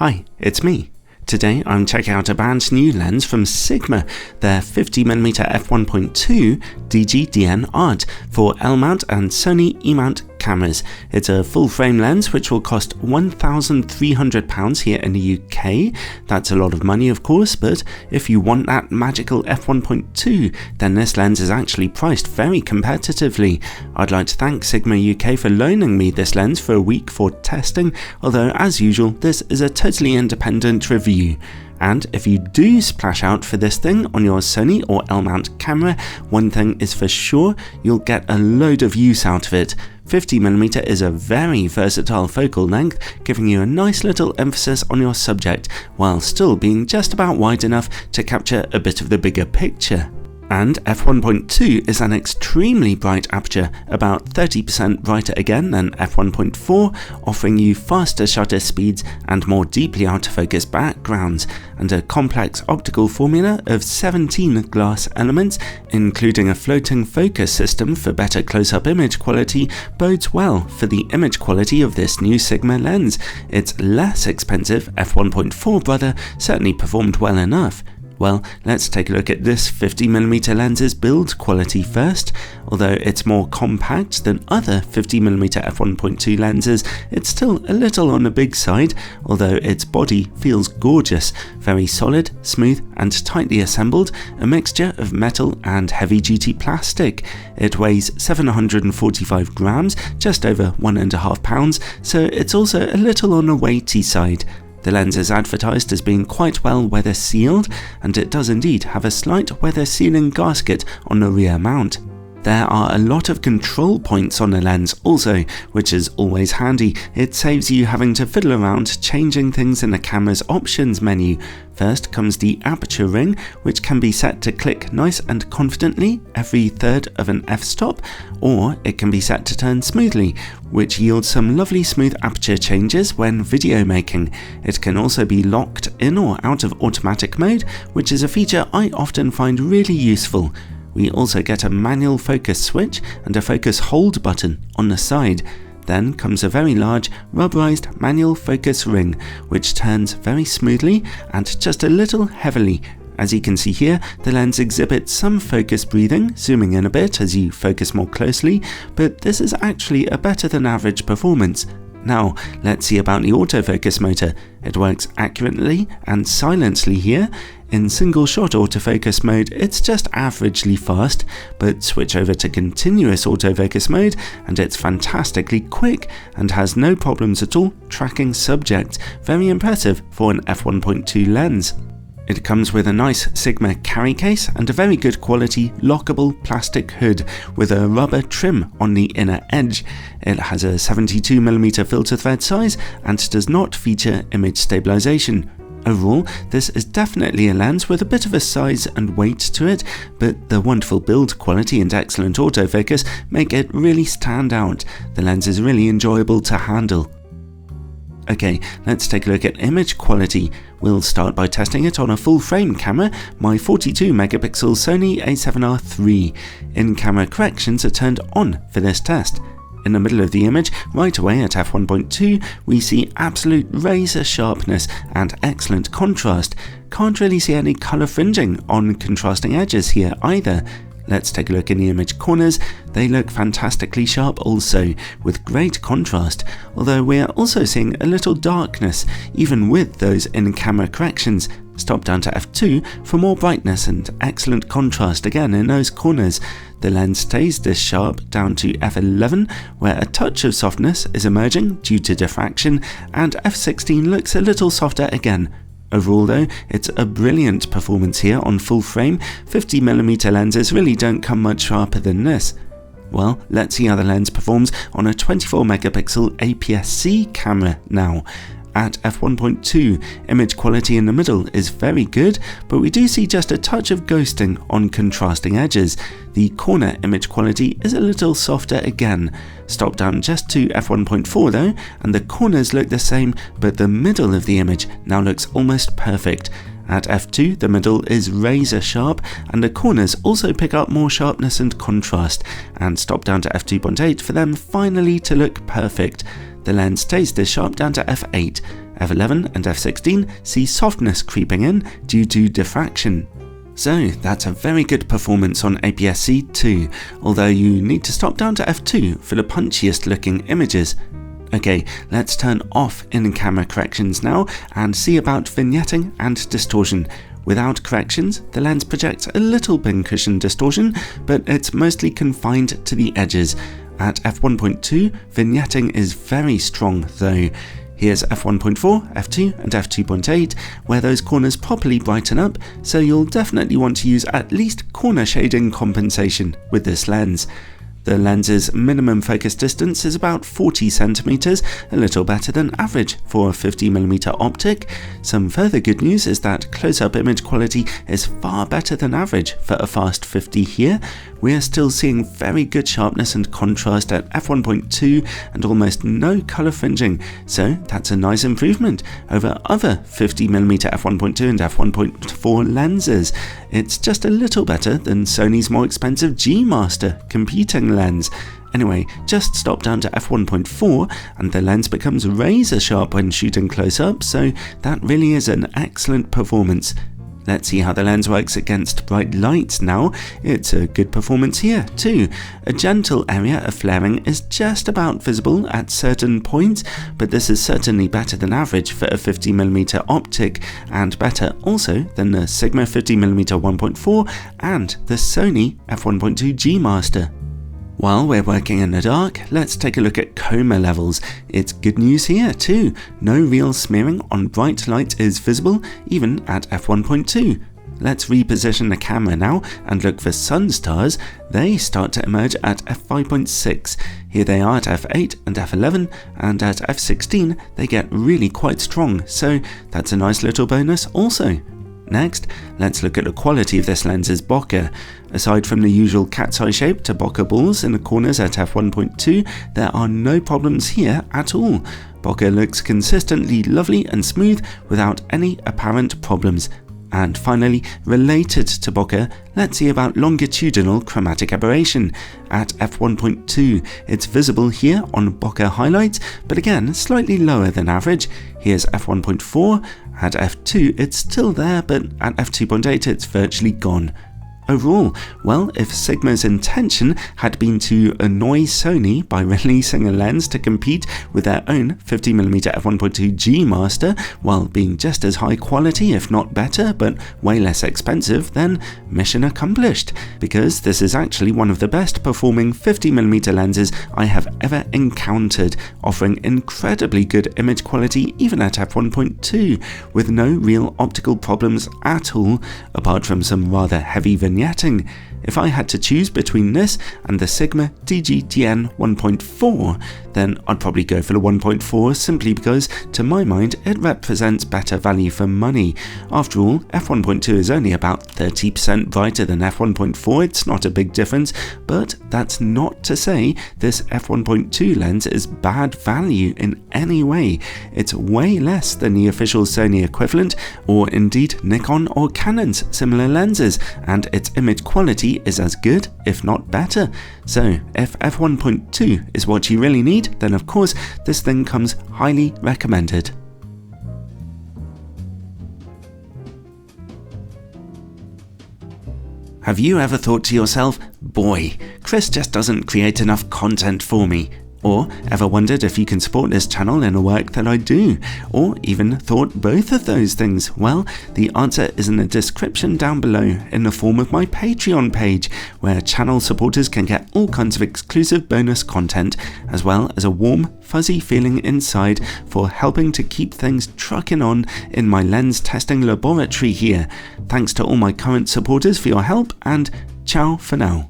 Hi, it's me. Today I'm checking out a brand new lens from Sigma, their 50mm f1.2 DG-DN Art for L-mount and Sony E-mount cameras. It's a full frame lens which will cost £1,300 here in the UK. That's a lot of money of course, but if you want that magical f1.2 then this lens is actually priced very competitively. I'd like to thank Sigma UK for loaning me this lens for a week for testing, although as usual this is a totally independent review. And if you do splash out for this thing on your Sony or L-mount camera, one thing is for sure, you'll get a load of use out of it. 50mm is a very versatile focal length, giving you a nice little emphasis on your subject, while still being just about wide enough to capture a bit of the bigger picture. And f1.2 is an extremely bright aperture, about 30% brighter again than f1.4, offering you faster shutter speeds and more deeply out of focus backgrounds, and a complex optical formula of 17 glass elements, including a floating focus system for better close-up image quality, bodes well for the image quality of this new Sigma lens. Its less expensive f1.4 brother certainly performed well enough. Well, let's take a look at this 50mm lens's build quality first. Although it's more compact than other 50mm f1.2 lenses, it's still a little on the big side, although its body feels gorgeous, very solid, smooth and tightly assembled, a mixture of metal and heavy-duty plastic. It weighs 745 grams, just over 1.5 pounds, so it's also a little on the weighty side. The lens is advertised as being quite well weather sealed, and it does indeed have a slight weather sealing gasket on the rear mount. There are a lot of control points on the lens also, which is always handy. It saves you having to fiddle around changing things in the camera's options menu. First comes the aperture ring, which can be set to click nice and confidently every third of an f-stop, or it can be set to turn smoothly, which yields some lovely smooth aperture changes when video making. It can also be locked in or out of automatic mode, which is a feature I often find really useful. We also get a manual focus switch and a focus hold button on the side. Then comes a very large rubberized manual focus ring, which turns very smoothly and just a little heavily. As you can see here, the lens exhibits some focus breathing, zooming in a bit as you focus more closely, but this is actually a better than average performance. Now, let's see about the autofocus motor. It works accurately and silently here. In single shot autofocus mode, it's just averagely fast, but switch over to continuous autofocus mode and it's fantastically quick and has no problems at all tracking subjects. Very impressive for an f1.2 lens. It comes with a nice Sigma carry case and a very good quality lockable plastic hood with a rubber trim on the inner edge. It has a 72mm filter thread size and does not feature image stabilization. Overall, this is definitely a lens with a bit of a size and weight to it, but the wonderful build quality and excellent autofocus make it really stand out. The lens is really enjoyable to handle. Okay, let's take a look at image quality. We'll start by testing it on a full frame camera, my 42MP Sony a7R III. In-camera corrections are turned on for this test. In the middle of the image, right away at f1.2, we see absolute razor sharpness and excellent contrast. Can't really see any colour fringing on contrasting edges here either. Let's take a look in the image corners. They look fantastically sharp also, with great contrast, although we are also seeing a little darkness, even with those in-camera corrections. Stop down to f2 for more brightness and excellent contrast again in those corners. The lens stays this sharp down to f11, where a touch of softness is emerging due to diffraction, and f16 looks a little softer again. Overall though, it's a brilliant performance here on full frame. 50mm lenses really don't come much sharper than this. Well, let's see how the lens performs on a 24MP APS-C camera now. At f1.2, image quality in the middle is very good, but we do see just a touch of ghosting on contrasting edges. The corner image quality is a little softer again. Stop down just to f1.4 though, and the corners look the same, but the middle of the image now looks almost perfect. At f2, the middle is razor sharp, and the corners also pick up more sharpness and contrast, and stop down to f2.8 for them finally to look perfect. the lens stays this sharp down to f8. f11 and f16 see softness creeping in due to diffraction. So that's a very good performance on APS-C too, although you need to stop down to f2 for the punchiest looking images. Okay, let's turn off in-camera corrections now and see about vignetting and distortion. Without corrections, the lens projects a little pincushion distortion, but it's mostly confined to the edges. At f1.2, vignetting is very strong though. Here's f1.4, f2 and f2.8, where those corners properly brighten up, so you'll definitely want to use at least corner shading compensation with this lens. The lens's minimum focus distance is about 40 centimeters, a little better than average for a 50mm optic. Some further good news is that close-up image quality is far better than average for a fast 50 here. We're still seeing very good sharpness and contrast at f1.2 and almost no color fringing, so that's a nice improvement over other 50mm f1.2 and f1.4 lenses. It's just a little better than Sony's more expensive G Master competing lens. Anyway, just stop down to f1.4 and the lens becomes razor sharp when shooting close up, so that really is an excellent performance. Let's see how the lens works against bright lights now. It's a good performance here too. A gentle area of flaring is just about visible at certain points, but this is certainly better than average for a 50mm optic, and better also than the Sigma 50mm 1.4 and the Sony f1.2 G Master. While we're working in the dark, let's take a look at chroma levels. It's good news here too. No real smearing on bright light is visible, even at f1.2. Let's reposition the camera now and look for sunstars. They start to emerge at f5.6. Here they are at f8 and f11, and at f16 they get really quite strong, so that's a nice little bonus also. Next, let's look at the quality of this lens's bokeh. Aside from the usual cat's eye shape to bokeh balls in the corners at f1.2, there are no problems here at all. Bokeh looks consistently lovely and smooth without any apparent problems. And finally, related to bokeh, let's see about longitudinal chromatic aberration. At f1.2, it's visible here on bokeh highlights, but again, slightly lower than average. Here's f1.4. At f2, it's still there, but at f2.8, it's virtually gone. Overall, well, if Sigma's intention had been to annoy Sony by releasing a lens to compete with their own 50mm f1.2 G Master while being just as high quality, if not better, but way less expensive, then mission accomplished, because this is actually one of the best performing 50mm lenses I have ever encountered, offering incredibly good image quality even at f1.2, with no real optical problems at all, apart from some rather heavy vignetting. If I had to choose between this and the Sigma DG-DN 1.4, then I'd probably go for the 1.4 simply because, to my mind, it represents better value for money. After all, f1.2 is only about 30% brighter than f1.4, it's not a big difference, but that's not to say this f1.2 lens is bad value in any way. It's way less than the official Sony equivalent, or indeed Nikon or Canon's similar lenses, and its image quality is as good, if not better. So if f1.2 is what you really need, then of course this thing comes highly recommended. Have you ever thought to yourself, boy, Chris just doesn't create enough content for me? Or ever wondered if you can support this channel in the work that I do? Or even thought both of those things? Well, the answer is in the description down below in the form of my Patreon page, where channel supporters can get all kinds of exclusive bonus content, as well as a warm, fuzzy feeling inside for helping to keep things trucking on in my lens testing laboratory here. Thanks to all my current supporters for your help, and ciao for now.